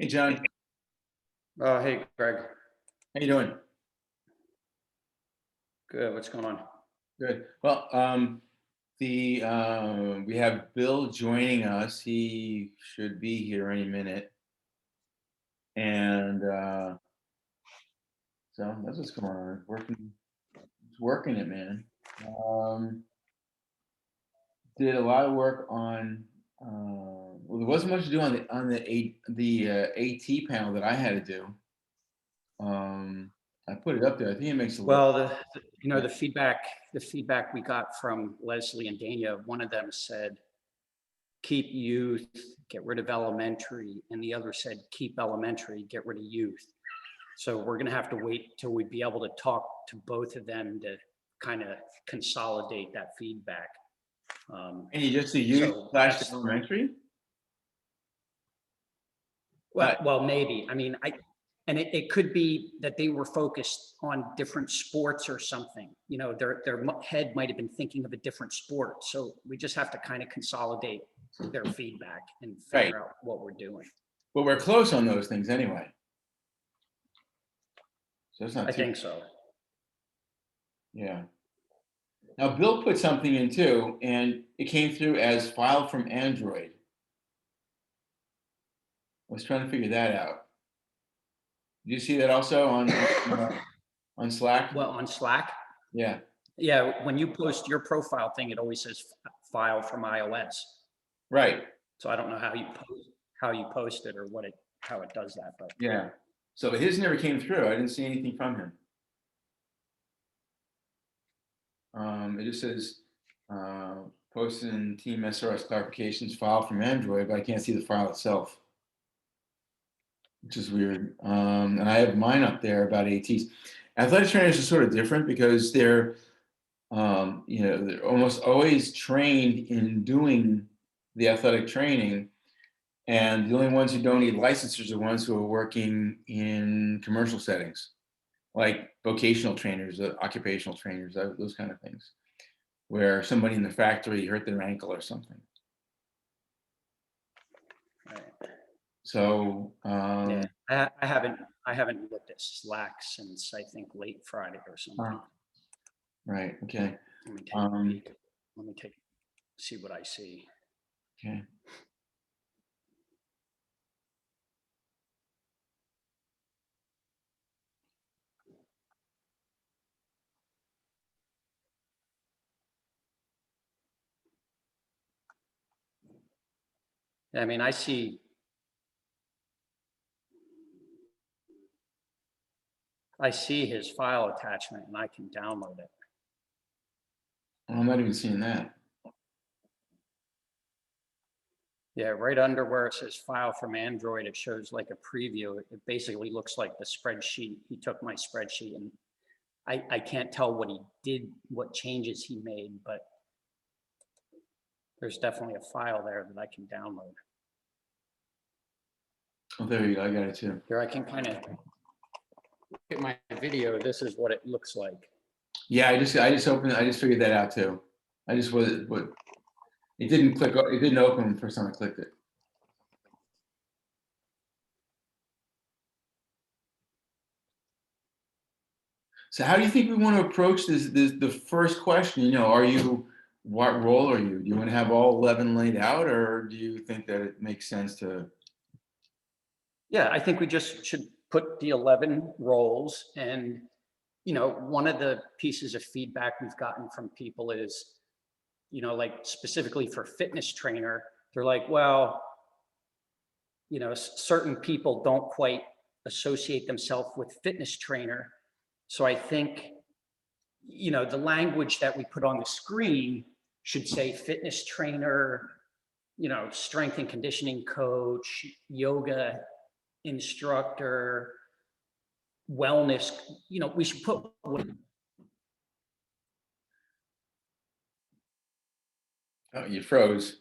Hey, John. Hey, Greg. How you doing? Good. What's going on? Good. Well, we have Bill joining us. He should be here any minute, and so that's what's going on. It's working it, man. Um, did a lot of work on. Well, there wasn't much to do on the AT panel that I had to do. I put it up there. I think it makes a look. Well, the feedback we got from Leslie and Dania, one of them said, keep youth, get rid of elementary. And the other said, keep elementary, get rid of youth. So we're going to have to wait till we be able to talk to both of them to kind of consolidate that feedback. And you just the youth So slash that's, elementary. well, maybe. I mean, and it could be that they were focused on different sports or something. You know, their head might have been thinking of a different sport. So we just have to kind of consolidate their feedback and Right. figure out what we're doing. But we're close on those things anyway. So it's not I too, think so. yeah. Now, Bill put something in too, and it came through as file from Android. I was trying to figure that out. Did you see that also on Slack? Well, on Slack, Yeah, yeah, when you post your profile thing, it always says file from iOS. right. So I don't know how you post it or how it does that, but Yeah. So his never came through. I didn't see anything from him. It just says posted in Team SRS clarifications file from Android, but I can't see the file itself, which is weird. And I have mine up there about ATs. Athletic trainers are sort of different because they're almost always trained in doing the athletic training, and the only ones who don't need licensures are ones who are working in commercial settings, like vocational trainers, occupational trainers, those kind of things, where somebody in the factory hurt their ankle or something. right. So Yeah, I haven't looked at Slack since I think late Friday or something. right, okay, Let me take a peek. See what I see. okay. I mean, I see his file attachment and I can download it. I'm not even seeing that. Yeah, right under where it says file from Android, it shows like a preview. It basically looks like the spreadsheet. He took my spreadsheet and I can't tell what he did, what changes he made, but there's definitely a file there that I can download. Oh, there you go. I got it too. Here I can kind of look at my video. This is what it looks like. Yeah, I just opened. I just figured that out too. I just was it didn't click. It didn't open the first time I clicked it. So how do you think we want to approach this the first question? What role are you? Do you want to have all 11 laid out, or do you think that it makes sense to? Yeah, I think we just should put the 11 roles. And, one of the pieces of feedback we've gotten from people is, like specifically for fitness trainer, they're like, well, certain people don't quite associate themselves with fitness trainer. So I think, the language that we put on the screen should say fitness trainer, strength and conditioning coach, yoga instructor, wellness. We should put Oh, you froze.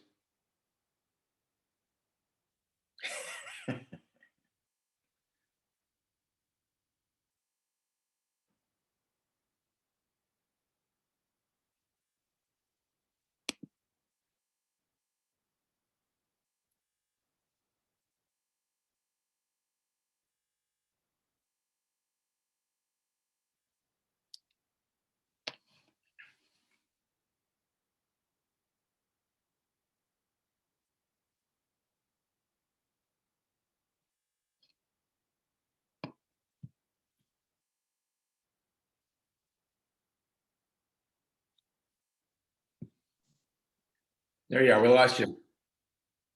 There you are. We lost you.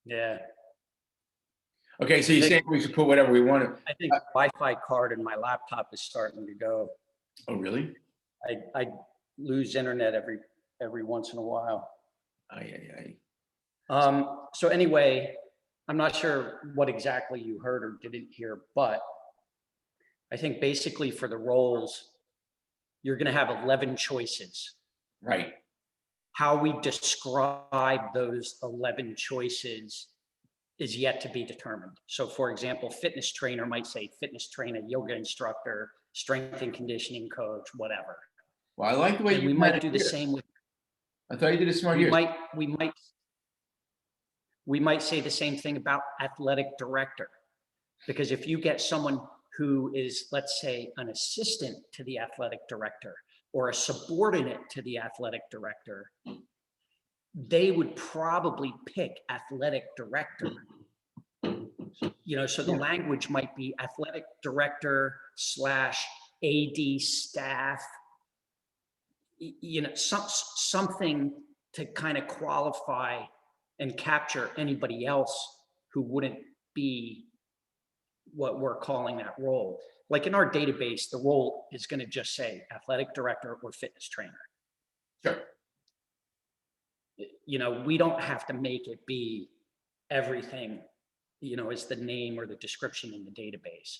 Yeah. Okay, so you're saying we should put whatever we want to. I think the Wi-Fi card in my laptop is starting to go. Oh, really? I lose internet every once in a while. Aye. So anyway, I'm not sure what exactly you heard or didn't hear, but I think basically for the roles, you're going to have 11 choices. Right. How we describe those 11 choices is yet to be determined. So for example, fitness trainer might say fitness trainer, yoga instructor, strength and conditioning coach, whatever. Well, I like the way And we might do the same with, I thought you did a smart we year. might say the same thing about athletic director. Because if you get someone who is, let's say, an assistant to the athletic director or a subordinate to the athletic director, they would probably pick athletic director. So the language might be athletic director / AD staff, something to kind of qualify and capture anybody else who wouldn't be what we're calling that role. Like in our database, the role is going to just say athletic director or fitness trainer. Sure. We don't have to make it be everything, as the name or the description in the database.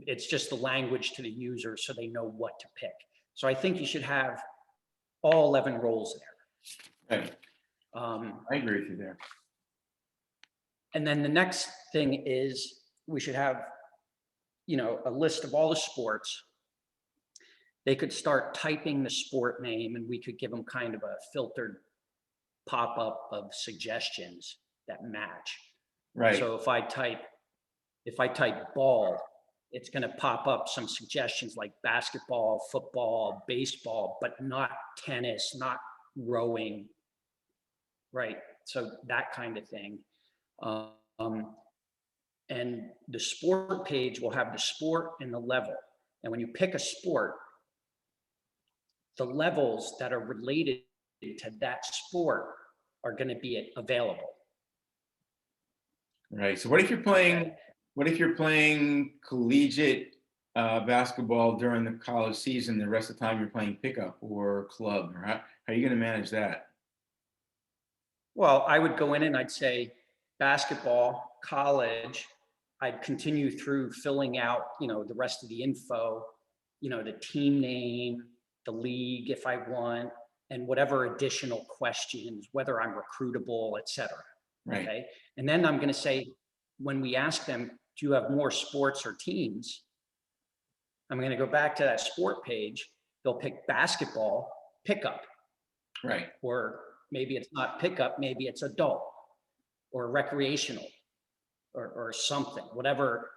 It's just the language to the user so they know what to pick. So I think you should have all 11 roles there. Right. I agree with you there. And then the next thing is we should have, a list of all the sports. They could start typing the sport name and we could give them kind of a filtered pop-up of suggestions that match. Right. So if I type ball, it's going to pop up some suggestions like basketball, football, baseball, but not tennis, not rowing. Right. So that kind of thing. And the sport page will have the sport and the level. And when you pick a sport, the levels that are related to that sport are going to be available. Right. So what if you're playing collegiate basketball during the college season, the rest of the time you're playing pickup or club? Or how are you going to manage that? Well, I would go in and I'd say basketball, college. I'd continue through filling out, the rest of the info, the team name, the league if I want, and whatever additional questions, whether I'm recruitable, et cetera. Right. Okay. And then I'm going to say, when we ask them, do you have more sports or teams? I'm going to go back to that sport page. They'll pick basketball, pickup. Right. Or maybe it's not pickup, maybe it's adult or recreational or something, whatever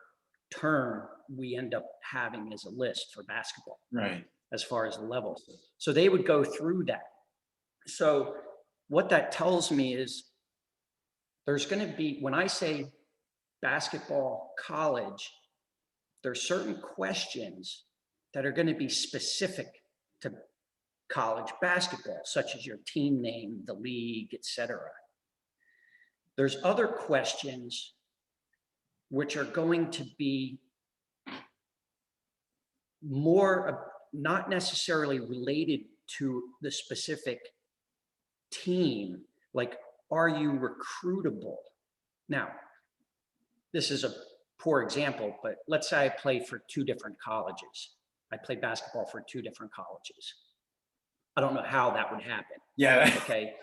term we end up having as a list for basketball. Right. As far as the levels. So they would go through that. So what that tells me is there's going to be, when I say basketball, college, there's certain questions that are going to be specific to college basketball, such as your team name, the league, etc. There's other questions which are going to be more not necessarily related to the specific team, like, are you recruitable? Now, this is a poor example, but let's say I play for 2 different colleges. I play basketball for 2 different colleges. I don't know how that would happen. Yeah. Okay.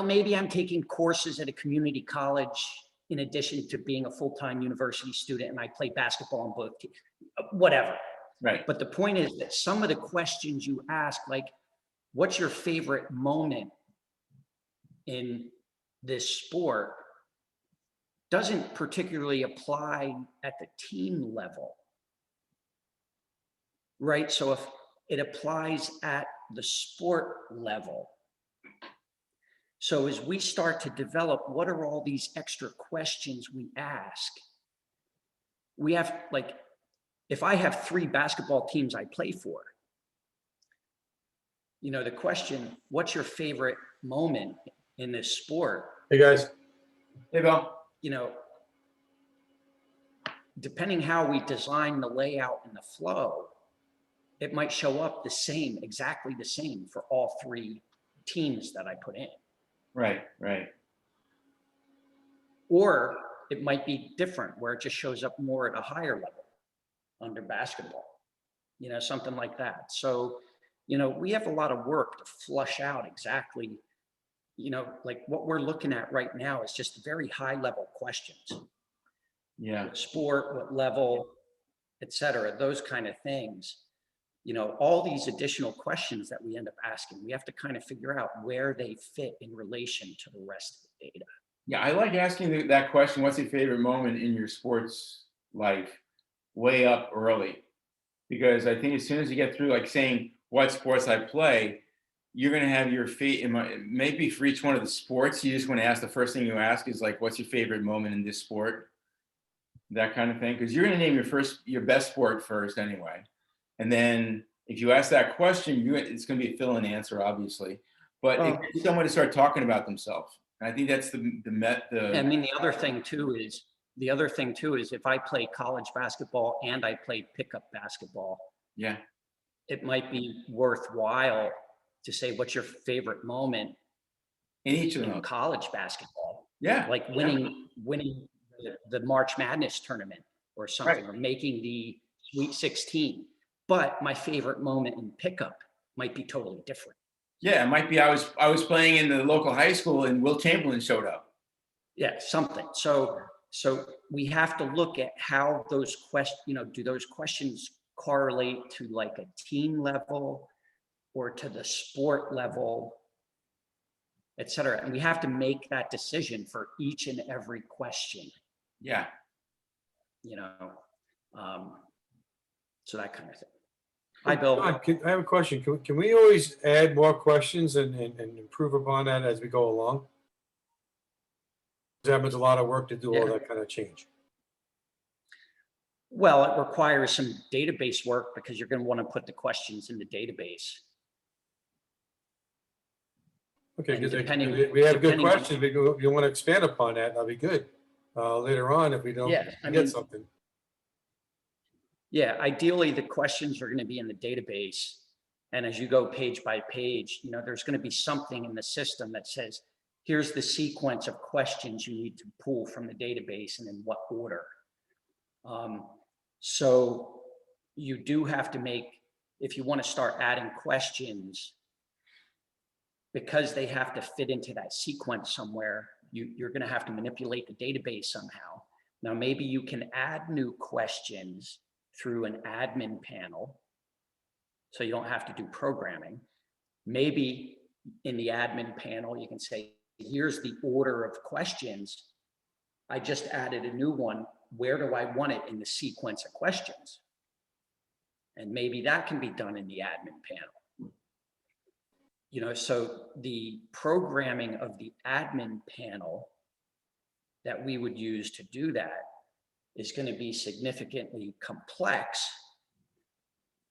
Maybe I'm taking courses at a community college in addition to being a full-time university student, and I play basketball on both teams, whatever. Right. But the point is that some of the questions you ask, like, what's your favorite moment in this sport, doesn't particularly apply at the team level, right? So if it applies at the sport level. So as we start to develop, what are all these extra questions we ask? We have, like, if I have 3 basketball teams I play for, the question, what's your favorite moment in this sport? Hey, guys. Hey, Bill. You know, depending how we design the layout and the flow, it might show up the same, exactly the same for all three teams that I put in. Right, right. Or it might be different where it just shows up more at a higher level under basketball, something like that. So, we have a lot of work to flush out exactly, like what we're looking at right now is just very high level questions. Yeah. What sport, what level, et cetera, those kind of things. All these additional questions that we end up asking, we have to kind of figure out where they fit in relation to the rest of the data. Yeah, I like asking that question, what's your favorite moment in your sports life, way up early? Because I think as soon as you get through like saying what sports I play, you're going to have your maybe for each one of the sports, you just want to ask, the first thing you ask is like, what's your favorite moment in this sport? That kind of thing. Because you're going to name your best sport first anyway. And then if you ask that question, it's going to be a fill-in answer, obviously. But it gets someone to start talking about themselves. And I think that's the I mean, the other thing too is if I play college basketball and I play pickup basketball, yeah, it might be worthwhile to say, what's your favorite moment in each of them in college basketball? Yeah, like winning the March Madness tournament or something, Right. or making the Sweet 16. But my favorite moment in pickup might be totally different. Yeah, it might be I was playing in the local high school and Will Chamberlain showed up. Yeah, something. So we have to look at how those questions, do those questions correlate to like a team level or to the sport level, et cetera. And we have to make that decision for each and every question. Yeah. So that kind of thing. Hi, Bill. John, I have a question. Can we always add more questions and improve upon that as we go along? That happens a lot of work to do all that kind of change. Well, it requires some database work because you're going to want to put the questions in the database. Okay, because we have good questions. You want to expand upon that, that'll be good. Later on, if we don't get something. Yeah, ideally the questions are going to be in the database. And as you go page by page, there's going to be something in the system that says, here's the sequence of questions you need to pull from the database and in what order. So you do have to make, if you want to start adding questions, because they have to fit into that sequence somewhere, you're going to have to manipulate the database somehow. Now, maybe you can add new questions through an admin panel, so you don't have to do programming. Maybe in the admin panel, you can say, here's the order of questions. I just added a new one. Where do I want it in the sequence of questions? And maybe that can be done in the admin panel. So the programming of the admin panel that we would use to do that is going to be significantly complex.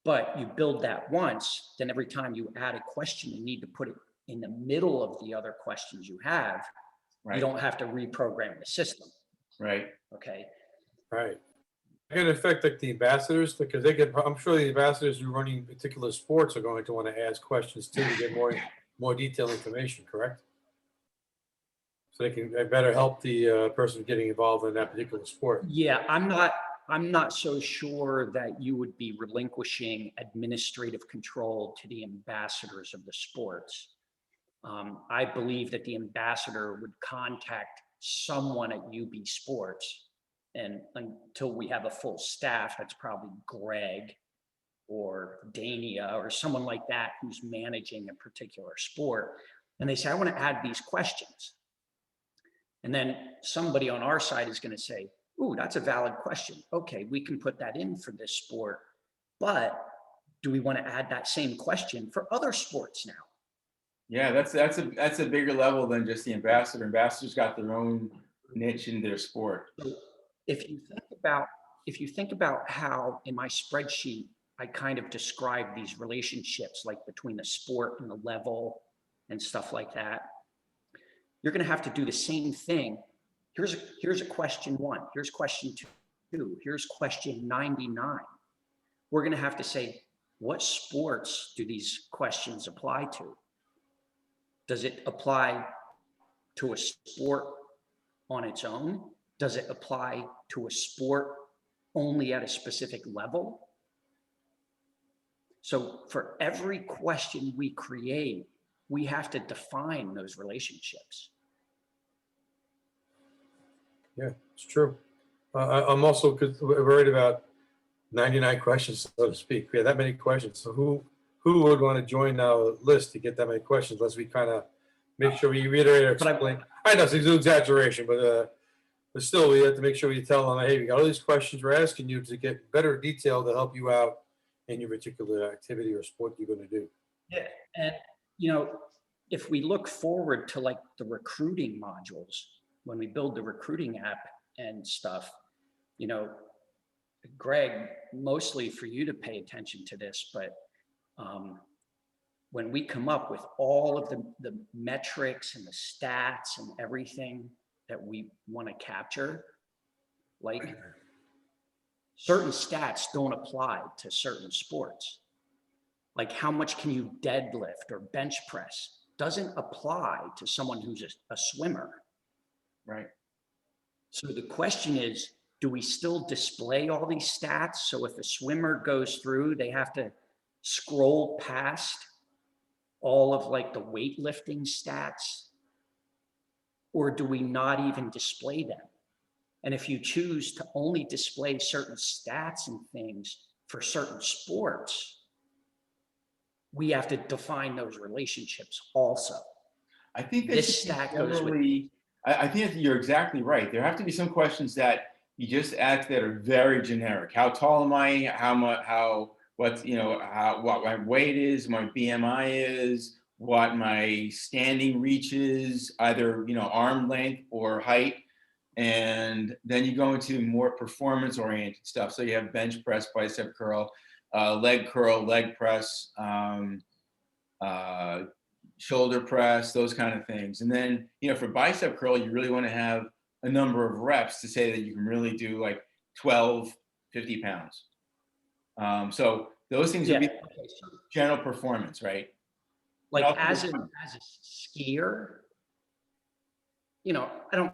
But you build that once, then every time you add a question, you need to put it in the middle of the other questions you have. Right. You don't have to reprogram the system. Right. Okay. Right. It's going to affect like the ambassadors because I'm sure the ambassadors who are running particular sports are going to want to ask questions too to get more detailed information, correct? So they can better help the person getting involved in that particular sport. Yeah, I'm not so sure that you would be relinquishing administrative control to the ambassadors of the sports. I believe that the ambassador would contact someone at UBsports, and until we have a full staff, that's probably Greg or Dania or someone like that who's managing a particular sport. And they say, I want to add these questions. And then somebody on our side is going to say, ooh, that's a valid question. Okay, we can put that in for this sport, but do we want to add that same question for other sports now? Yeah, that's a bigger level than just the ambassador. Ambassadors got their own niche in their sport. So if you think about how in my spreadsheet I kind of describe these relationships like between the sport and the level and stuff like that. You're going to have to do the same thing. Here's a question 1. Here's question 2. Here's question 99. We're going to have to say, what sports do these questions apply to? Does it apply to a sport on its own? Does it apply to a sport only at a specific level? So for every question we create, we have to define those relationships. Yeah, it's true. I'm also worried about 99 questions, so to speak. We have that many questions. So who would want to join our list to get that many questions? Unless we kind of make sure we reiterate or explain. I know it's an exaggeration, but still, we have to make sure we tell them, hey, we got all these questions we're asking you to get better detail to help you out in your particular activity or sport you're going to do. Yeah, and you know, if we look forward to like the recruiting modules, when we build the recruiting app and stuff, you know, Greg, mostly for you to pay attention to this, but when we come up with all of the metrics and the stats and everything that we want to capture, like certain stats don't apply to certain sports. Like how much can you deadlift or bench press doesn't apply to someone who's a swimmer. Right. So the question is, do we still display all these stats? So if a swimmer goes through, they have to scroll past all of like the weightlifting stats, or do we not even display them? And if you choose to only display certain stats and things for certain sports, we have to define those relationships also. I think this stat goes with. I think that you're exactly right. There have to be some questions that you just ask that are very generic. How tall am I? How much? What my weight is? My BMI is? What my standing reach is? Either arm length or height. And then you go into more performance-oriented stuff. So you have bench press, bicep curl, leg press, shoulder press, those kind of things. And then, for bicep curl, you really want to have a number of reps to say that you can really do like 12, 50 pounds. So those things would be general performance, right? Like as a skier, I don't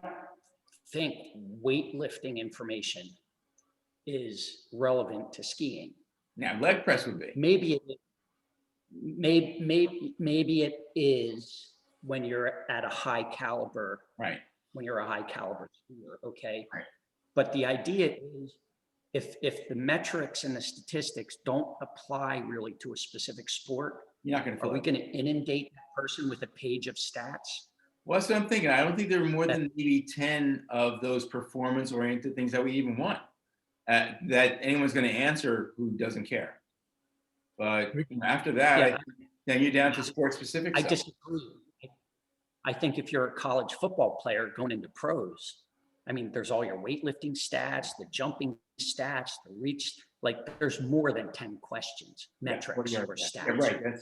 think weightlifting information is relevant to skiing. Now, leg press would be. Maybe it is when you're at a high caliber. Right. When you're a high caliber skier, okay. Right. But the idea is, if the metrics and the statistics don't apply really to a specific sport, you're not going to. Are we going to inundate that person with a page of stats? Well, that's what I'm thinking. I don't think there are more than maybe 10 of those performance-oriented things that we even want that anyone's going to answer who doesn't care. But after that, then you're down to sport-specific stuff. I disagree. I think if you're a college football player going into pros, I mean, there's all your weightlifting stats, the jumping stats, the reach. Like, there's more than 10 questions, metrics or stats. Yeah, right.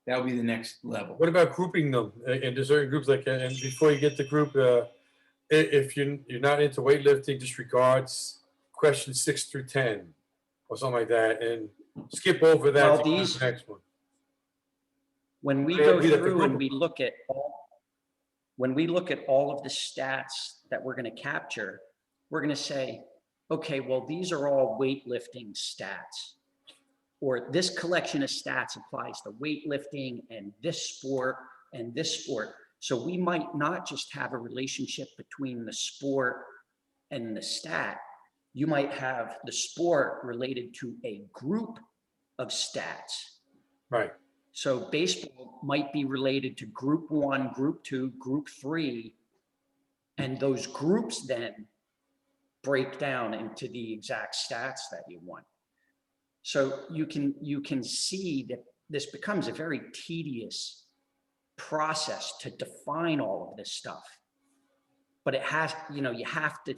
That would be the next level. What about grouping them into certain groups? Like, and before you get the group, if you're not into weightlifting, disregards questions 6 through 10 or something like that, and skip over that to the next one. When we go through and we look at all of the stats that we're going to capture, we're going to say, okay, well, these are all weightlifting stats, or this collection of stats applies to weightlifting and this sport and this sport. So we might not just have a relationship between the sport and the stat. You might have the sport related to a group of stats. Right. So baseball might be related to group 1, group 2, group 3, and those groups then break down into the exact stats that you want. So you can see that this becomes a very tedious process to define all of this stuff. But it has, you have to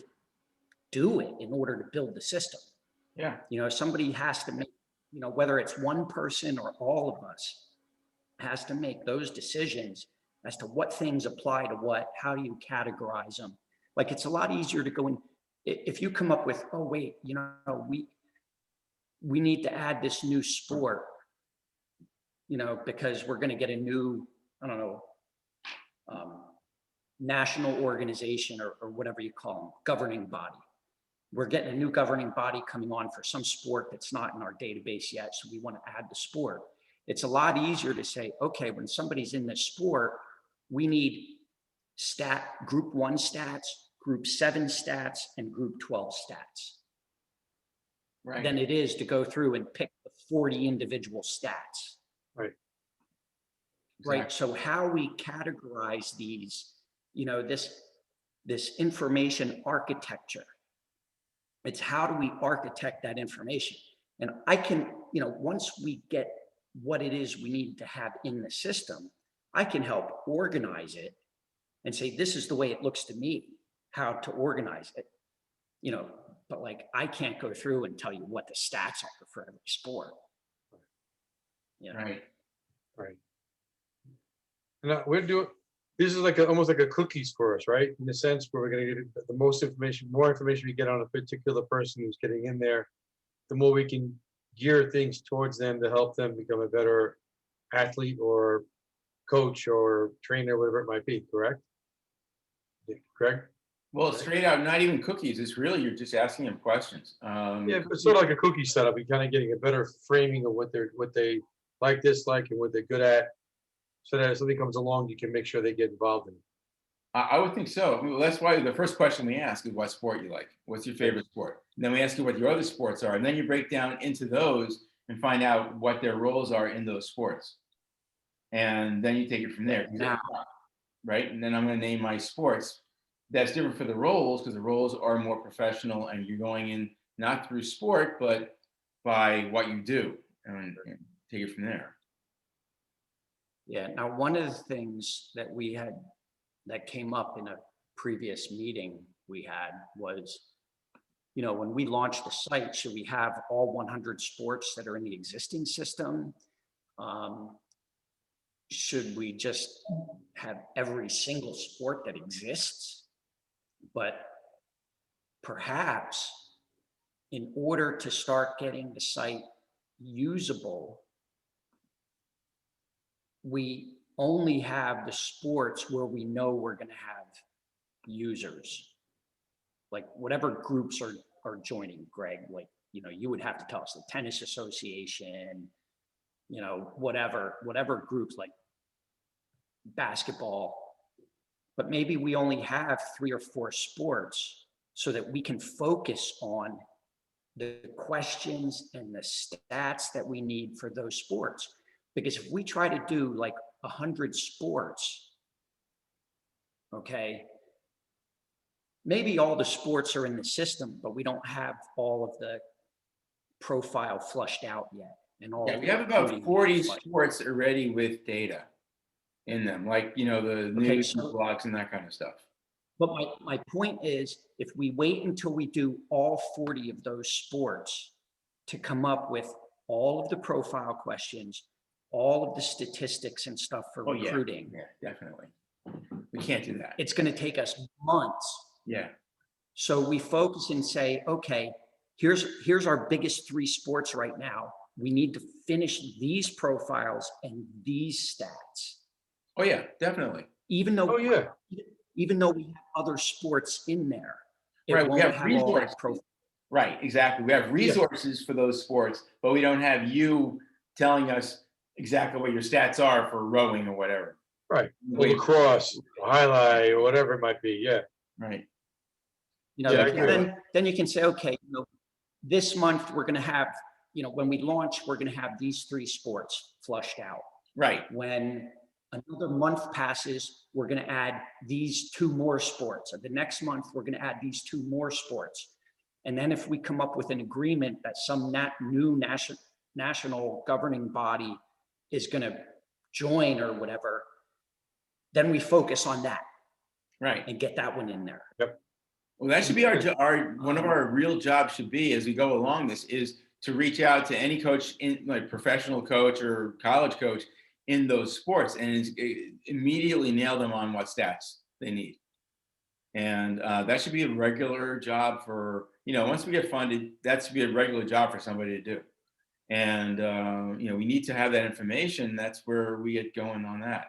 do it in order to build the system. Yeah. Somebody has to make whether it's one person or all of us, has to make those decisions as to what things apply to what, how do you categorize them? Like, it's a lot easier to go in, if you come up with, oh, wait, we need to add this new sport, because we're going to get a new, I don't know, national organization or whatever you call them, governing body. We're getting a new governing body coming on for some sport that's not in our database yet, so we want to add the sport. It's a lot easier to say, okay, when somebody's in this sport, we need group 1 stats, group 7 stats, and group 12 stats. Right. Than it is to go through and pick the 40 individual stats. Right. Right. Exactly. So how we categorize these, this information architecture, it's how do we architect that information? And I can, once we get what it is we need to have in the system, I can help organize it and say, this is the way it looks to me, how to organize it, but like, I can't go through and tell you what the stats are for every sport. Right. Right. Now we're doing, this is like almost like a cookies for us, right? In the sense where we're going to get the most information, more information we get on a particular person who's getting in there, the more we can gear things towards them to help them become a better athlete or coach or trainer, whatever it might be. Correct? Correct? Well, straight out, not even cookies. It's really, you're just asking them questions. Yeah, but it's sort of like a cookie setup. You're kind of getting a better framing of what they like, dislike, and what they're good at. So that if something comes along, you can make sure they get involved in it. I would think so. Well, that's why the first question we ask is what sport you like. What's your favorite sport? And then we ask you what your other sports are. And then you break down into those and find out what their roles are in those sports. And then you take it from there. Now, Right? And then I'm going to name my sports. That's different for the roles because the roles are more professional and you're going in not through sport, but by what you do and take it from there. yeah. Now, one of the things that came up in a previous meeting we had was, when we launched the site, should we have all 100 sports that are in the existing system? Should we just have every single sport that exists? But perhaps in order to start getting the site usable, we only have the sports where we know we're going to have users. Like whatever groups are joining, Greg, like, you would have to tell us, the tennis association, whatever groups, like basketball. But maybe we only have 3 or 4 sports so that we can focus on the questions and the stats that we need for those sports. Because if we try to do like 100 sports, okay, maybe all the sports are in the system, but we don't have all of the profile flushed out yet. And all We have about 40 sports already with data in them, like, the news and blogs and that kind of stuff. But my point is, if we wait until we do all 40 of those sports to come up with all of the profile questions, all of the statistics and stuff for recruiting. Yeah, definitely. We can't do that. It's going to take us months. Yeah. So we focus and say, okay, here's our biggest 3 sports right now. We need to finish these profiles and these stats. Oh yeah, definitely. Even though we have other sports in there. Right, we have resources. All Right, exactly. We have resources for those sports, but we don't have you telling us exactly what your stats are for rowing or whatever. Right. Lacrosse, highlight, or whatever it might be. Yeah. Right. Then you can say, okay, this month we're going to have, when we launch, we're going to have these 3 sports flushed out. Right. When another month passes, we're going to add these 2 more sports. The next month, we're going to add these 2 more sports. And then if we come up with an agreement that some new national governing body is going to join or whatever, then we focus on that. Right. And get that one in there. Yep. Well, that should be one of our real jobs should be as we go along this is to reach out to any coach in like professional coach or college coach in those sports and immediately nail them on what stats they need. And that should be a regular job for, once we get funded, that should be a regular job for somebody to do. And, we need to have that information. That's where we get going on that.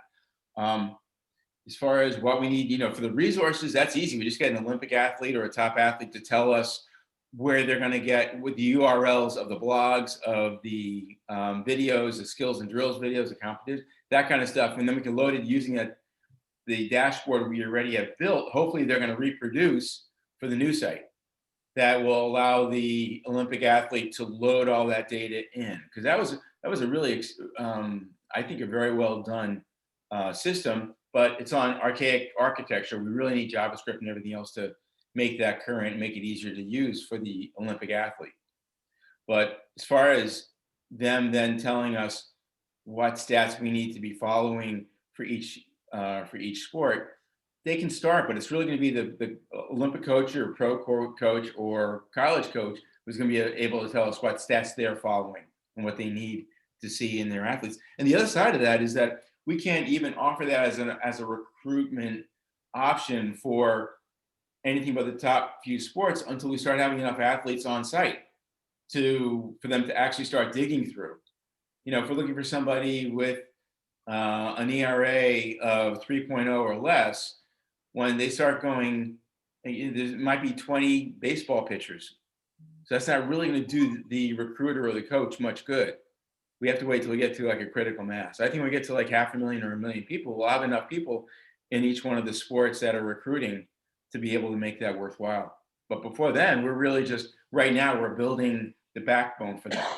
As far as what we need, for the resources, that's easy. We just get an Olympic athlete or a top athlete to tell us where they're going to get with the URLs of the blogs, of the videos, the skills and drills videos, the competitions, that kind of stuff. And then we can load it using the dashboard we already have built. Hopefully they're going to reproduce for the new site that will allow the Olympic athlete to load all that data in. Because that was a really, I think, a very well done system, but it's on archaic architecture. We really need JavaScript and everything else to make that current, make it easier to use for the Olympic athlete. But as far as them then telling us what stats we need to be following for each sport, they can start, but it's really going to be the Olympic coach or pro coach or college coach who's going to be able to tell us what stats they're following and what they need to see in their athletes. And the other side of that is that we can't even offer that as a recruitment option for anything but the top few sports until we start having enough athletes on site for them to actually start digging through. If we're looking for somebody with an ERA of 3.0 or less, when they start going, there might be 20 baseball pitchers. So that's not really going to do the recruiter or the coach much good. We have to wait till we get to like a critical mass. I think when we get to like 500,000 or 1 million people, we'll have enough people in each one of the sports that are recruiting to be able to make that worthwhile. But before then, we're really just, right now, we're building the backbone for that.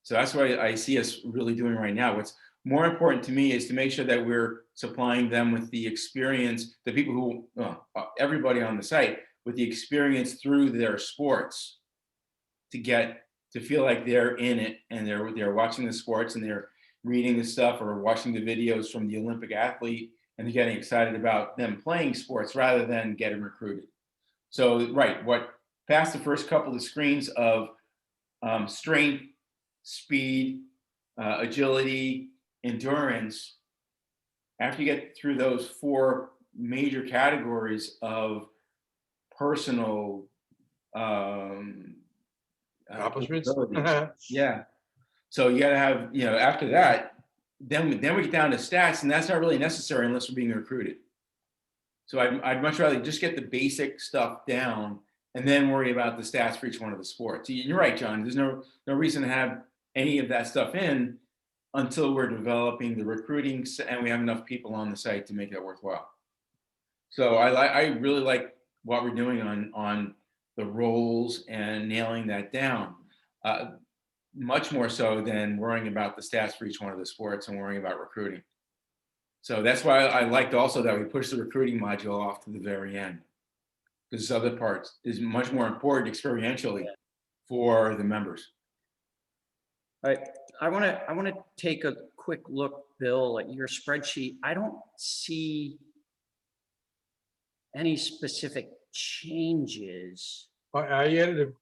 So that's what I see us really doing right now. What's more important to me is to make sure that we're supplying them with the experience, the people who, everybody on the site, with the experience through their sports to feel like they're in it and they're watching the sports and they're reading the stuff or watching the videos from the Olympic athlete and they're getting excited about them playing sports rather than getting recruited. So, past the first couple of screens of strength, speed, agility, endurance, after you get through those 4 major categories of personal Accomplishments. Yeah. So you got to have, after that, then we get down to stats, and that's not really necessary unless we're being recruited. So I'd much rather just get the basic stuff down and then worry about the stats for each one of the sports. You're right, John. There's no reason to have any of that stuff in until we're developing the recruiting and we have enough people on the site to make that worthwhile. So I really like what we're doing on the roles and nailing that down, much more so than worrying about the stats for each one of the sports and worrying about recruiting. So that's why I liked also that we pushed the recruiting module off to the very end, because this other part is much more important experientially for the members. All right, I want to take a quick look, Bill, at your spreadsheet. I don't see any specific changes. I added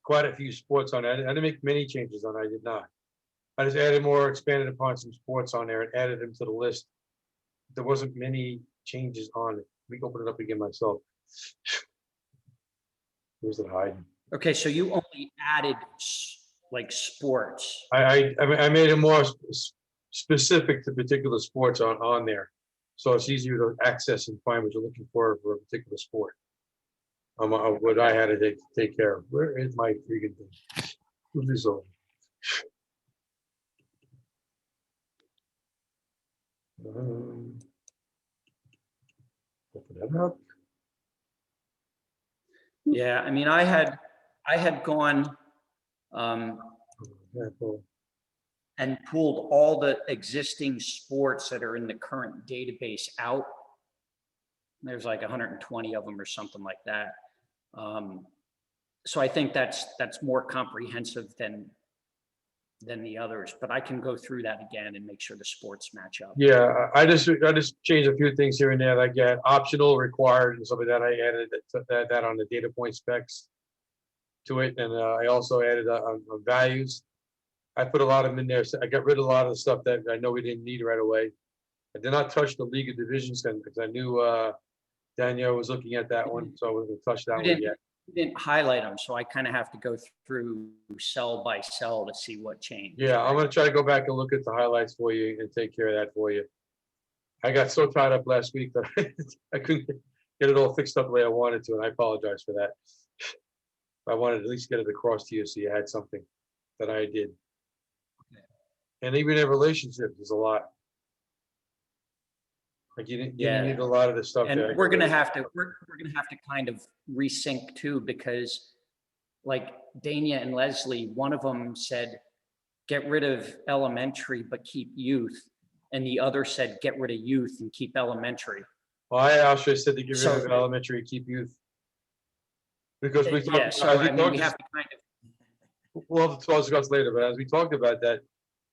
quite a few sports on that. I didn't make many changes on it. I did not. I just added more, expanded upon some sports on there and added them to the list. There wasn't many changes on it. Let me open it up again myself. Where's it hiding? Okay, so you only added like sports. I made it more specific to particular sports on there, so it's easier to access and find what you're looking for a particular sport. What I had to take care of. Where is my freaking thing? Who's this over? Open that up. Yeah, I mean, I had gone Yeah, cool. and pulled all the existing sports that are in the current database out. There's like 120 of them or something like that. So I think that's more comprehensive than the others, but I can go through that again and make sure the sports match up. Yeah, I just changed a few things here and there, like optional, required, and some of that. I added that on the data point specs. to it, and I also added on values. I put a lot of them in there. So I got rid of a lot of the stuff that I know we didn't need right away. I did not touch the League of Divisions because I knew Danielle was looking at that one, so I wasn't gonna touch that one yet. You didn't highlight them, so I kind of have to go through cell by cell to see what changed. Yeah, I'm gonna try to go back and look at the highlights for you and take care of that for you. I got so tied up last week that I couldn't get it all fixed up the way I wanted to, and I apologize for that. I wanted to at least get it across to you so you had something that I did. And even in relationships, there's a lot. Like you didn't need a lot of the stuff And there. we're gonna have to kind of resync too, because like Dania and Leslie, one of them said, get rid of elementary, but keep youth. And the other said, get rid of youth and keep elementary. Well, I actually said to get rid So- of elementary and keep youth. Because we talked, Yeah, so I mean, we have to kind of, we'll discuss later, but as we talked about that,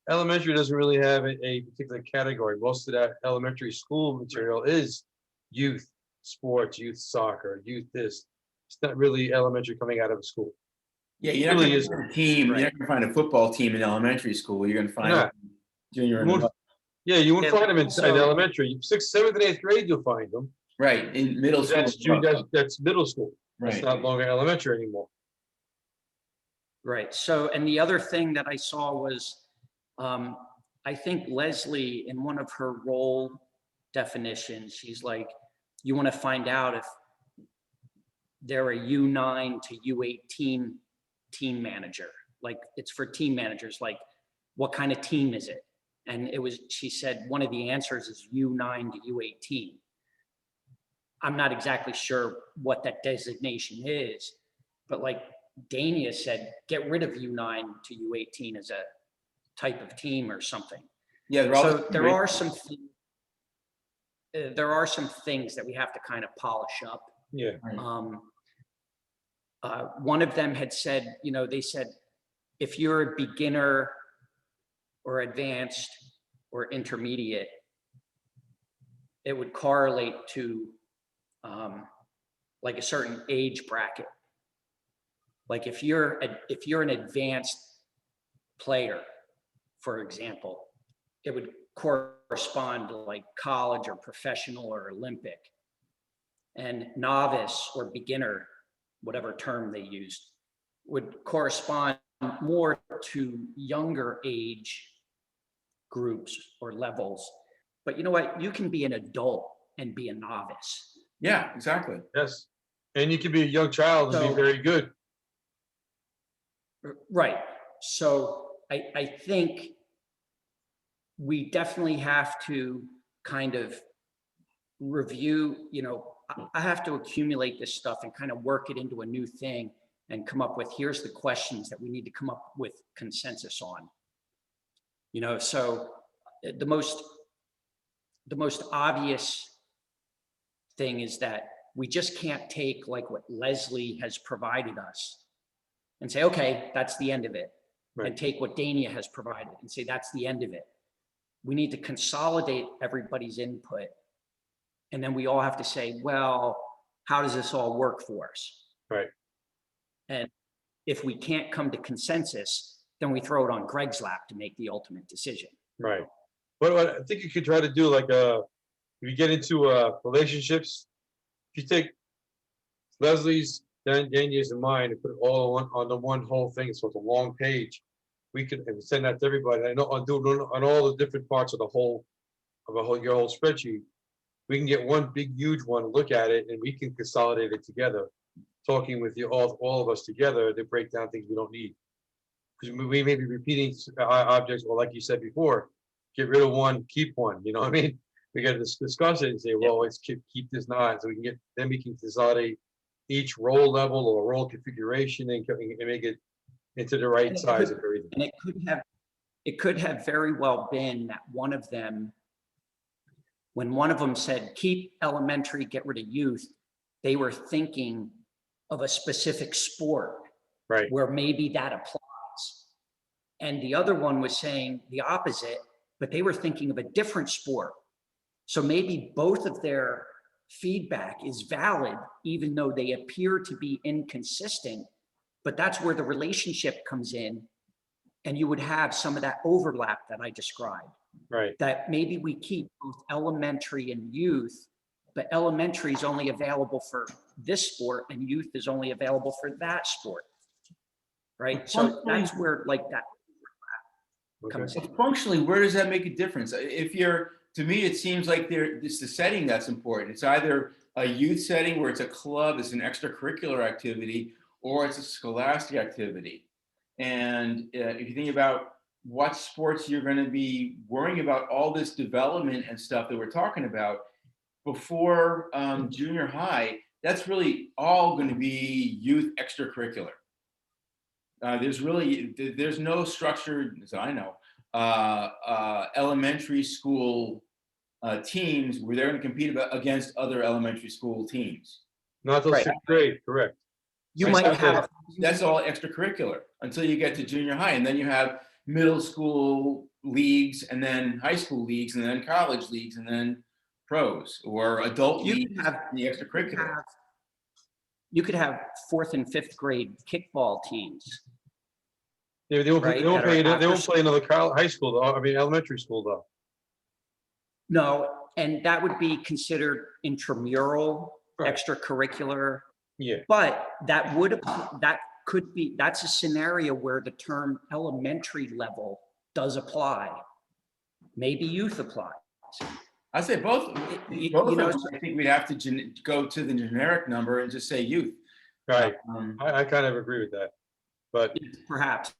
elementary doesn't really have a particular category. Most of that elementary school material is youth sports, youth soccer, youth this. It's not really elementary coming out of a school. Yeah, you're not Really gonna is. find a team, you're not gonna find a football team in elementary school, you're gonna find not. junior You and won't- above. Yeah, you won't Yeah, find them in so- elementary. 6th, 7th, and 8th grade, you'll find them. Right, in middle school. That's and above. that's middle school. That's Right. not longer elementary anymore. right. So, and the other thing that I saw was, I think Leslie, in one of her role definitions, she's like, you want to find out if they're a U9 to U18 team manager. Like it's for team managers, like what kind of team is it? And she said, one of the answers is U9 to U18. I'm not exactly sure what that designation is, but like Dania said, get rid of U9 to U18 as a type of team or something. Yeah, they're all. So the same, there right? are some things that we have to kind of polish up. Yeah. One of them had said, they said, if you're a beginner or advanced or intermediate, it would correlate to like a certain age bracket. Like if you're an advanced player, for example, it would correspond to like college or professional or Olympic. And novice or beginner, whatever term they used, would correspond more to younger age groups or levels. But you know what? You can be an adult and be a novice. Yeah, exactly. Yes. And you can be a young child and be So- very good. Right. So I think we definitely have to kind of review, I have to accumulate this stuff and kind of work it into a new thing and come up with, here's the questions that we need to come up with consensus on. So the most obvious thing is that we just can't take like what Leslie has provided us and say, okay, that's the end of it. Right. And take what Dania has provided and say, that's the end of it. We need to consolidate everybody's input. And then we all have to say, well, how does this all work for us? Right. And if we can't come to consensus, then we throw it on Greg's lap to make the ultimate decision. Right. But I think you could try to do like if you get into relationships, if you take Leslie's, Dania's, and mine and put it all on the one whole thing, so it's a long page, we can send that to everybody. I know on all the different parts of your whole spreadsheet, we can get one big huge one, look at it, and we can consolidate it together, talking with you all of us together to break down things we don't need. Because we may be repeating objects, or like you said before, get rid of one, keep one. You know what I mean? We got to discuss it and say, well, let's keep this not, so we can consolidate each role level or role configuration and make it into the right size of everything. And it could have very well been that one of them, when one of them said, keep elementary, get rid of youth, they were thinking of a specific sport. Right. Where maybe that applies. And the other one was saying the opposite, but they were thinking of a different sport. So maybe both of their feedback is valid, even though they appear to be inconsistent But that's where the relationship comes in. And you would have some of that overlap that I described, Right. that maybe we keep both elementary and youth, but elementary is only available for this sport and youth is only available for that sport. Right? So that's where like that Okay. comes in. Functionally, where does that make a difference? If you're, to me, it seems like it's the setting that's important. It's either a youth setting where it's a club, it's an extracurricular activity, or it's a scholastic activity. And if you think about what sports you're going to be worrying about, all this development and stuff that we're talking about before junior high, that's really all going to be youth extracurricular. There's no structured, as I know, elementary school teams where they're going to compete against other elementary school teams. Not till Right. 6th grade, correct. You might have, That's all extracurricular until you get to junior high, and then you have middle school leagues, and then high school leagues, and then college leagues, and then pros or adult you leagues. could have, The extracurricular. you could have 4th and 5th grade kickball teams. Yeah, they won't, Right, they won't that are play, they after won't play another high school though, I mean, elementary school though. No, and that would be considered intramural, Right. extracurricular. Yeah, But that would, that could be, that's a scenario where the term elementary level does apply. Maybe youth applies. I say both. You Both of know, them. I think we'd have to go to the generic number and just say youth. right. Um, I kind of agree with that. But perhaps.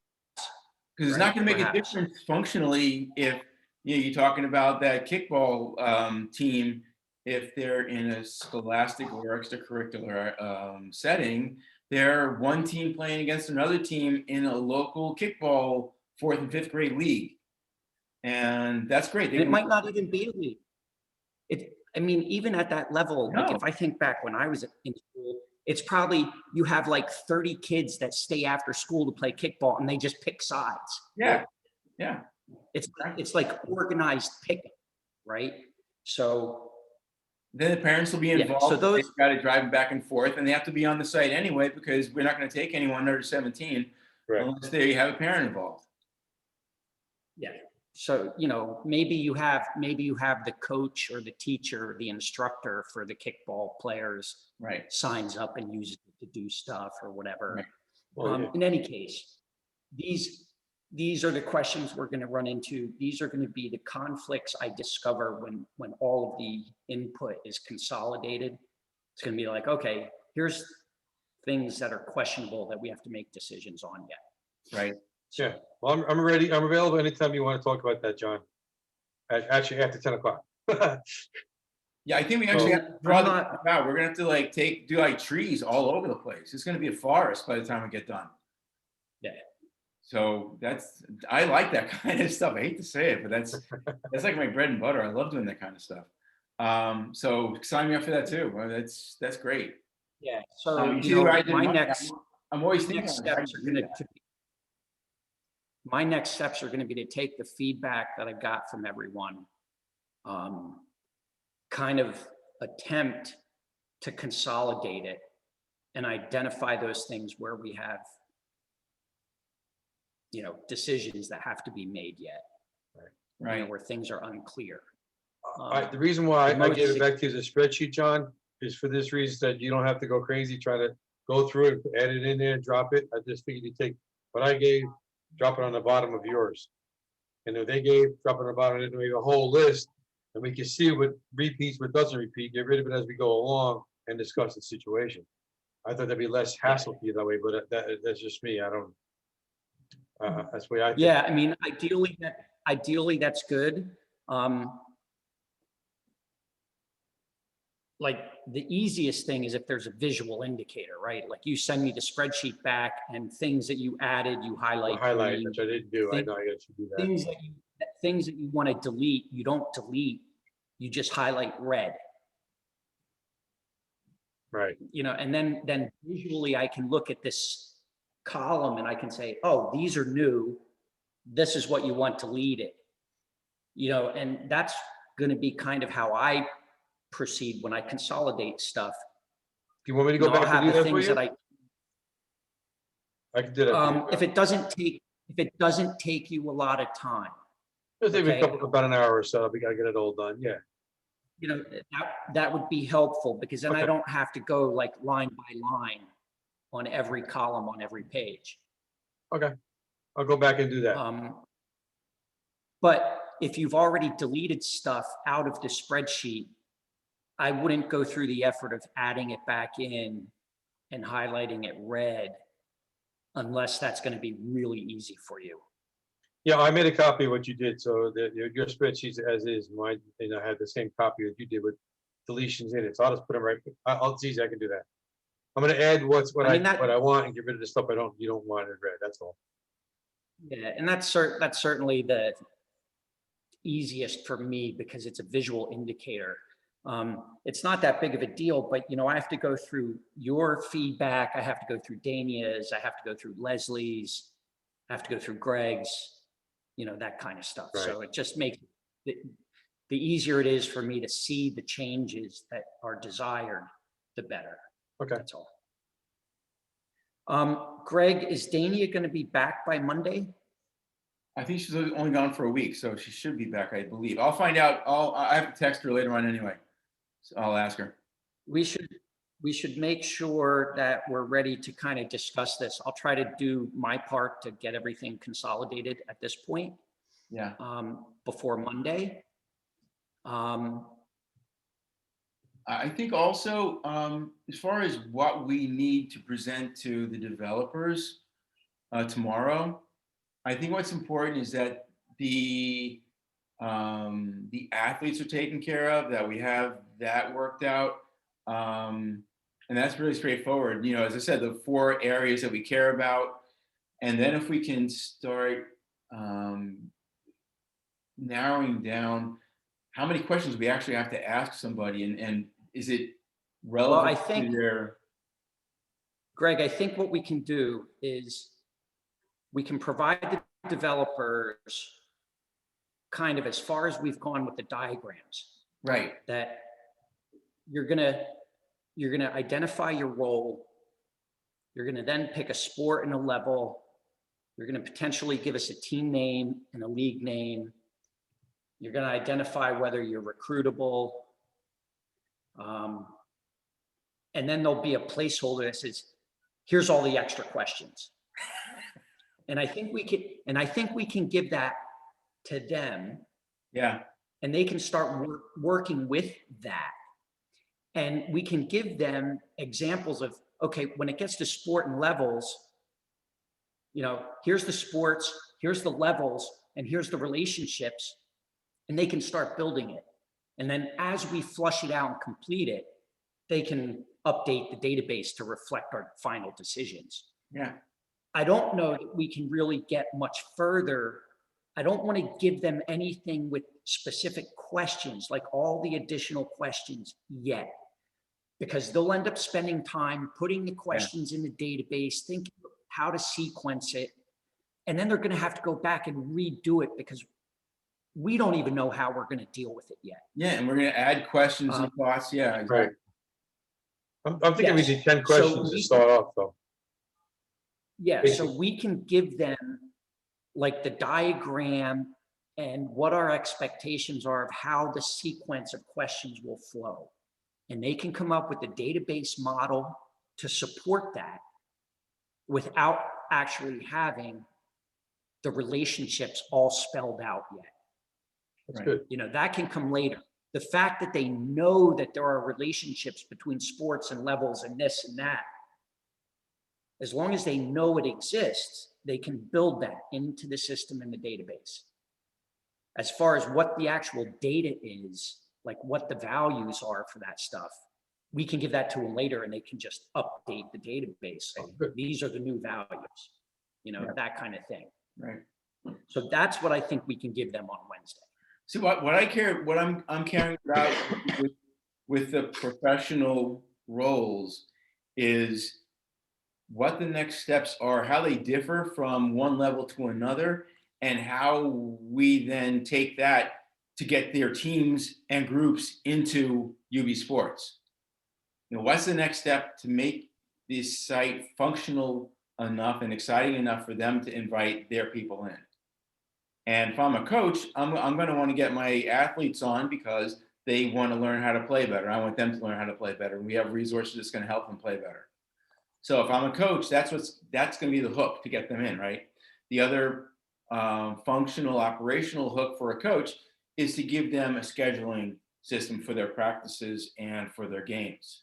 Because it's Right, not going to make a perhaps. difference functionally if you're talking about that kickball team, if they're in a scholastic or extracurricular setting, they're one team playing against another team in a local kickball 4th and 5th grade league, and that's great. And it might not even be a league. I mean, even at that level, like No. if I think back when I was in school, it's probably, you have like 30 kids that stay after school to play kickball and they just pick sides. Yeah. It's like organized picking, right? So Then the parents will be Yeah, involved. so those- They've got to drive them back and forth, and they have to be on the site anyway because we're not going to take anyone under 17 Right. unless they have a parent involved. So, you know, maybe you have the coach or the teacher, the instructor for the kickball players Right. signs up and uses it to do stuff or whatever. Right. well, yeah. In any case, these are the questions we're going to run into. These are going to be the conflicts I discover when all of the input is consolidated. It's going to be like, okay, here's things that are questionable that we have to make decisions on yet. Right. Yeah, well, I'm ready. I'm available anytime you want to talk about that, John. Actually, after 10 o'clock. Yeah, I think we actually So- have to draw I'm the not- map out. We're gonna have to like do like trees all over the place. It's gonna be a forest by the time we get done. Yeah. So I like that kind of stuff. I hate to say it, but that's like my bread and butter. I love doing that kind of stuff. So sign me up for that too. Well, that's great. Yeah. So You you see know, where I did my mine? next I'm always thinking next about how steps to are do going that. to my next steps are going to be to take the feedback that I got from everyone, kind of attempt to consolidate it and identify those things where we have, you know, decisions that have to be made yet, you know, Right. where things are unclear. The reason why I gave it most- back to you as a spreadsheet, John, is for this reason, that you don't have to go crazy trying to go through it, add it in there and drop it. I just figured you take what I gave, drop it on the bottom of yours. And if they gave, drop it on the bottom, and then we have a whole list, and we can see what repeats, what doesn't repeat, get rid of it as we go along and discuss the situation. I thought there'd be less hassle for you that way, but that's just me. I don't, that's the way I think. Yeah, I mean, ideally that's good. Like the easiest thing is if there's a visual indicator, right? Like you send me the spreadsheet back and things that you added, you highlight. Highlight, green. which I didn't do. I know I got you do that. Things that you want to delete, you don't delete, you just highlight red, Right, you know, and then visually I can look at this column and I can say, oh, these are new. This is what you want to lead it, you know, and that's going to be kind of how I proceed when I consolidate stuff. do you want me to go You know, I'll back and have do the that for things you? that I can do that. If it doesn't take you a lot of time, It'll take me okay. about an hour or so. We gotta get it all done. Yeah. you know, that would be helpful, because then I Okay. don't have to go like line by line on every column on every page. Okay. I'll go back and do that. But if you've already deleted stuff out of the spreadsheet, I wouldn't go through the effort of adding it back in and highlighting it red unless that's going to be really easy for you. Yeah, I made a copy of what you did, so that your spreadsheets as is, mine, and I had the same copy that you did with deletions in it. So I'll just put them right. It's easy. I can do that. I'm gonna add what I mean, I want and get rid of the stuff you don't want in red. That's all. Yeah, and that's certainly the easiest for me because it's a visual indicator. It's not that big of a deal, but I have to go through your feedback. I have to go through Dania's. I have to go through Leslie's. I have to go through Greg's. That kind of stuff. Right. So it just makes it, the easier it is for me to see the changes that are desired, the better. Okay. That's all. Greg, is Dania going to be back by Monday? I think she's only gone for a week, so she should be back, I believe. I'll find out. I have to text her later on anyway. So I'll ask her. We should make sure that we're ready to kind of discuss this. I'll try to do my part to get everything consolidated at this point. Yeah. Before Monday. I think also, as far as what we need to present to the developers tomorrow, I think what's important is that the athletes are taken care of, that we have that worked out. And that's really straightforward. As I said, the 4 areas that we care about. And then if we can start narrowing down how many questions we actually have to ask somebody, and is it relevant Well, I think, to their... Greg, I think what we can do is we can provide the developers kind of, as far as we've gone with the diagrams, Right. that you're gonna identify your role. You're gonna then pick a sport and a level. You're gonna potentially give us a team name and a league name. You're gonna identify whether you're recruitable. And then there'll be a placeholder that says, here's all the extra questions. And I think we can give that to them. Yeah. And they can start working with that. And we can give them examples of, okay, when it gets to sport and levels, here's the sports, here's the levels, and here's the relationships, and they can start building it. And then as we flush it out and complete it, they can update the database to reflect our final decisions. Yeah. I don't know that we can really get much further. I don't want to give them anything with specific questions, like all the additional questions yet, because they'll end up spending time putting the questions in the database, thinking how to sequence it. And then they're going to have to go back and redo it because we don't even know how we're going to deal with it yet. Yeah. And we're going to add questions and thoughts. Yeah. Exactly. Right. I'm thinking we need 10 questions to start off, though. Yeah. So we can give them like the diagram and what our expectations are of how the sequence of questions will flow. And they can come up with a database model to support that without actually having the relationships all spelled out yet. That's good. That can come later. The fact that they know that there are relationships between sports and levels and this and that, as long as they know it exists, they can build that into the system in the database. As far as what the actual data is, like what the values are for that stuff, we can give that to them later and they can just update the database. Say, these are the new values, that kind of thing. Right. So that's what I think we can give them on Wednesday. See, what I'm caring about with the professional roles is what the next steps are, how they differ from one level to another, and how we then take that to get their teams and groups into UBsports. What's the next step to make this site functional enough and exciting enough for them to invite their people in. And if I'm a coach, I'm going to want to get my athletes on because they want to learn how to play better. I want them to learn how to play better. And we have resources that's going to help them play better. So if I'm a coach, that's going to be the hook to get them in, right? The other functional, operational hook for a coach is to give them a scheduling system for their practices and for their games.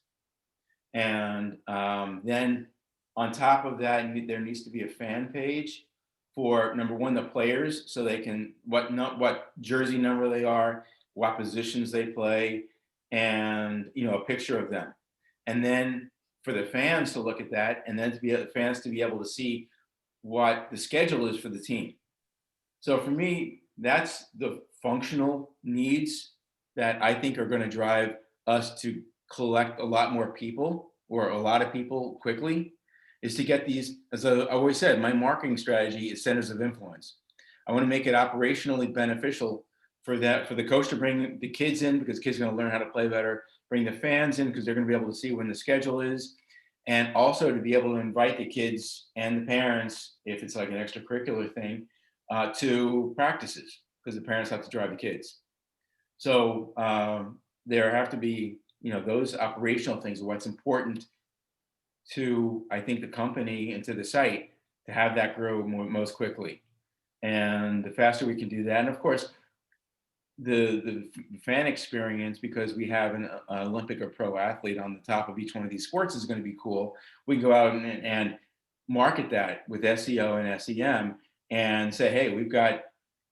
And then on top of that, there needs to be a fan page for, number one, the players, so they can what jersey number they are, what positions they play, and a picture of them. And then for the fans to look at that, and then to be the fans to be able to see what the schedule is for the team. So for me, that's the functional needs that I think are going to drive us to collect a lot more people, or a lot of people quickly, is to get these, as I always said, my marketing strategy is centers of influence. I want to make it operationally beneficial for the coach to bring the kids in, because kids are going to learn how to play better, bring the fans in because they're going to be able to see when the schedule is, and also to be able to invite the kids and the parents, if it's like an extracurricular thing, to practices, because the parents have to drive the kids. So there have to be, those operational things are what's important to, I think, the company and to the site to have that grow most quickly. And the faster we can do that, and of course, the fan experience, because we have an Olympic or pro athlete on the top of each one of these sports, is going to be cool. We can go out and market that with SEO and SEM and say, hey, we've got,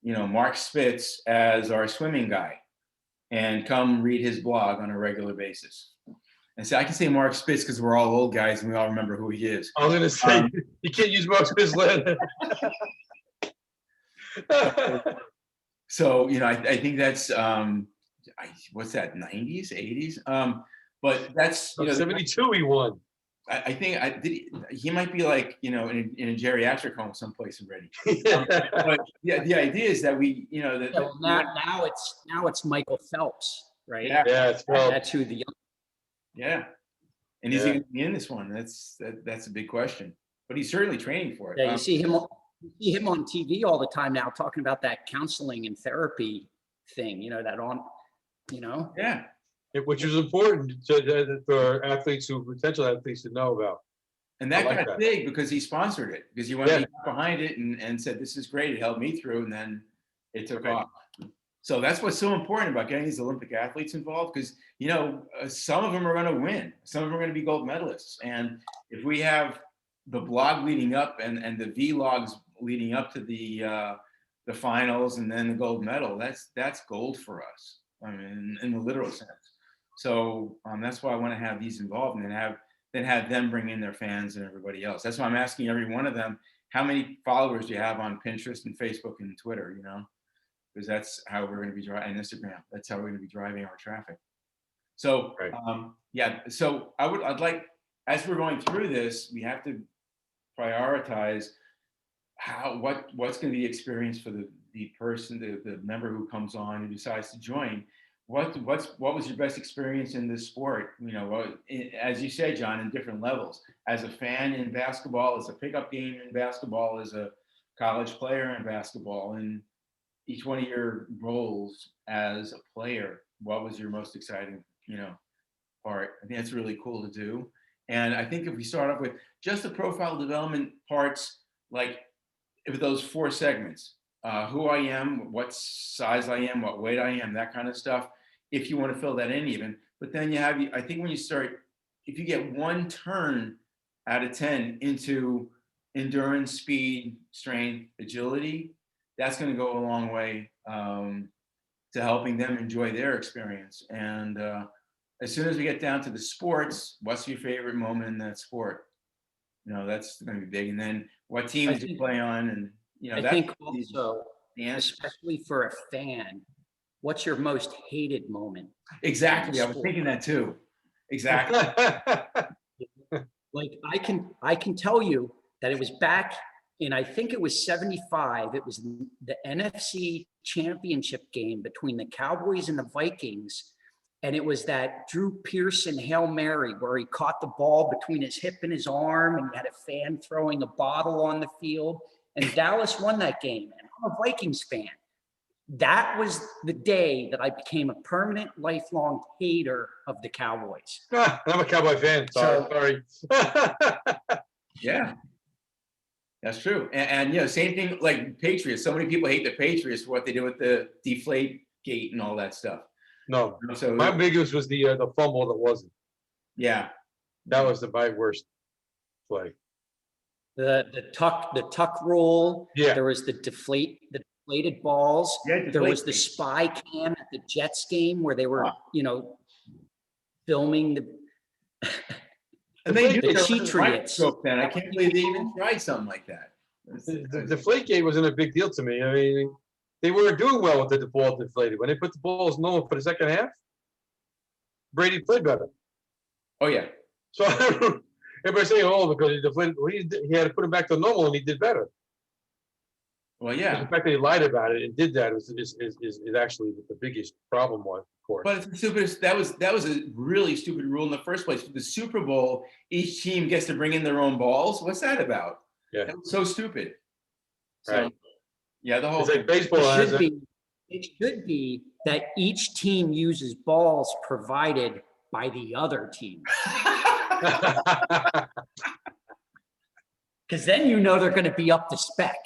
Mark Spitz as our swimming guy, and come read his blog on a regular basis. And so I can say Mark Spitz because we're all old guys and we all remember who he is. I was going to say, you can't use Mark Spitz. So, I think that's, what's that, 90s, 80s? But that's, 72 he won. I think he might be like, in a geriatric home someplace already. But yeah, the idea is that we, now it's Michael Phelps, right? Yeah, it's Phelps. That's who the young. Yeah. And is he going to be in this one? That's a big question. But he's certainly training for it. Yeah, you see him on TV all the time now, talking about that counseling and therapy thing. Yeah. Which is important for athletes, potential athletes, to know about. And that got big because he sponsored it, because he went behind it and said, this is great. It helped me through. And then it took off. So that's what's so important about getting these Olympic athletes involved, because, some of them are going to win. Some of them are going to be gold medalists. And if we have the blog leading up and the vlogs leading up to the finals and then the gold medal, that's gold for us. I mean, in the literal sense. So that's why I want to have these involved, and then have them bring in their fans and everybody else. That's why I'm asking every one of them, how many followers do you have on Pinterest and Facebook and Twitter, because that's how we're going to be driving, and Instagram. That's how we're going to be driving our traffic. So, so I'd like, as we're going through this, we have to prioritize what's going to be the experience for the person, the member who comes on, who decides to join. What was your best experience in this sport? As you say, John, in different levels. As a fan in basketball, as a pickup game in basketball, as a college player in basketball, and each one of your roles as a player, what was your most exciting, part? I think that's really cool to do. And I think if we start off with just the profile development parts, like with those 4 segments, who I am, what size I am, what weight I am, that kind of stuff, if you want to fill that in even. But then I think when you start, if you get 1 turn out of 10 into endurance, speed, strength, agility, that's going to go a long way to helping them enjoy their experience. And as soon as we get down to the sports, what's your favorite moment in that sport? That's going to be big. And then what teams do you play on? And, I think also, especially for a fan, what's your most hated moment? Exactly. I was thinking that too. Exactly. Like I can tell you that it was back in, I think it was 75. It was the NFC championship game between the Cowboys and the Vikings. And it was that Drew Pearson Hail Mary where he caught the ball between his hip and his arm and he had a fan throwing a bottle on the field. And Dallas won that game. And I'm a Vikings fan. That was the day that I became a permanent, lifelong hater of the Cowboys. I'm a Cowboy fan. Sorry. Yeah, that's true. And same thing like Patriots. So many people hate the Patriots for what they did with the Deflate Gate and all that stuff. No, So my biggest was the fumble that wasn't. yeah, That was my worst play. The tuck rule. Yeah. There was the deflated balls. Yeah, There was the deflate. spy cam at the Jets game where they were, filming the. and they The Cheatriots. Then I can't believe they even tried something like that. The Deflategate wasn't a big deal to me. I mean, they weren't doing well with the ball deflated. When they put the balls normal for the second half, Brady played better. Oh yeah. So everybody's saying, "Oh, because he deflated, he had to put him back to normal, and he did better." Well, yeah. The fact that he lied about it and did that is actually the biggest problem was, of course. But it's the stupidest. That was a really stupid rule in the first place. For the Super Bowl, each team gets to bring in their own balls. What's that about? Yeah. That was so stupid. So, Right. yeah, the whole It's like thing. baseball has It should be that each team uses balls provided by the other team. Because then they're going to be up to spec.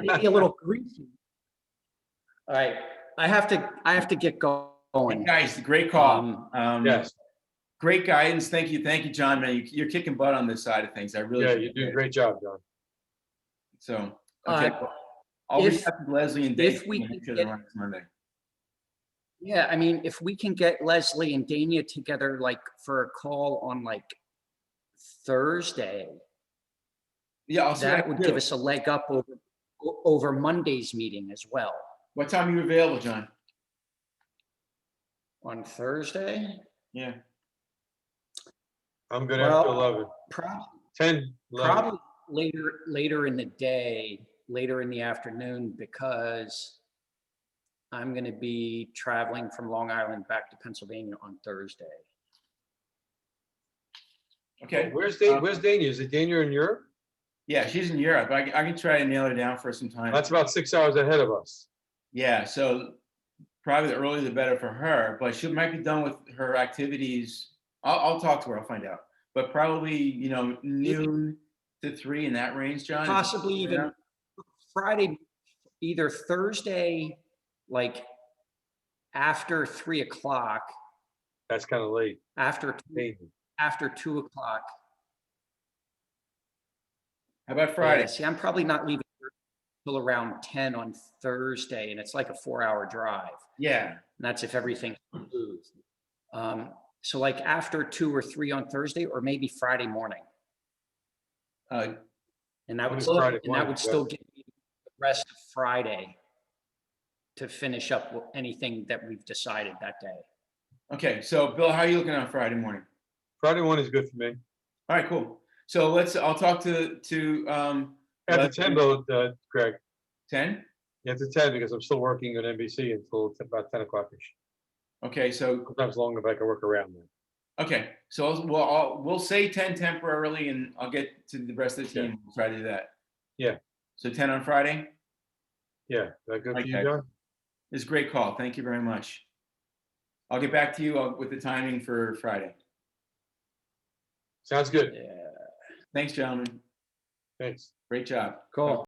Maybe a little greasy. All right, I have to get going. Guys, great call. Yes. Great guidance. Thank you, John. Man, you're kicking butt on this side of things. I really. Yeah, you do a great job, John. So, okay. I'll reach out to Leslie and Dave. If we make can sure get- they're on this Monday. Yeah, I mean, if we can get Leslie and Dania together, like for a call on like Thursday, Yeah, I'll see what I that can would do. give us a leg up over Monday's meeting as well. What time are you available, John? On Thursday, Yeah. I'm good Well, after 11. probably 10, 11. probably later in the day, later in the afternoon, because I'm going to be traveling from Long Island back to Pennsylvania on Thursday. Okay. Where's Dania? Is it Dania in Europe? Yeah, she's in Europe. I can try to nail her down for some time. That's about 6 hours ahead of us. Yeah, so probably the earlier the better for her, but she might be done with her activities. I'll talk to her. I'll find out. But probably, noon to 3 in that range, John. Possibly even Friday, either Thursday, like after 3 o'clock, That's kind of late. after Maybe. 2 o'clock. How about Friday? Yeah, see, I'm probably not leaving till around 10 on Thursday, and it's like a 4-hour drive. Yeah. And that's if everything's smooth. So like after 2 or 3 on Thursday, or maybe Friday morning. And that would, What is Friday and that morning, would still give me the rest of Friday to finish up with anything that we've decided that day. Okay, so Bill, how are you looking on Friday morning? Friday morning is good for me. All right, cool. So I'll talk to After Leslie. 10, though, Greg. 10? After 10, because I'm still working on NBC until about 10 o'clock-ish. Okay, so Sometimes longer if I can work around that. okay, so we'll say 10 temporarily, and I'll get to the rest of the team. We'll try to do that. Yeah. So 10 on Friday. Yeah, is that good for you, Okay. John? It's a great call. Thank you very much. I'll get back to you with the timing for Friday. Sounds good. Yeah. Thanks, gentlemen. Thanks. Great job. Cool.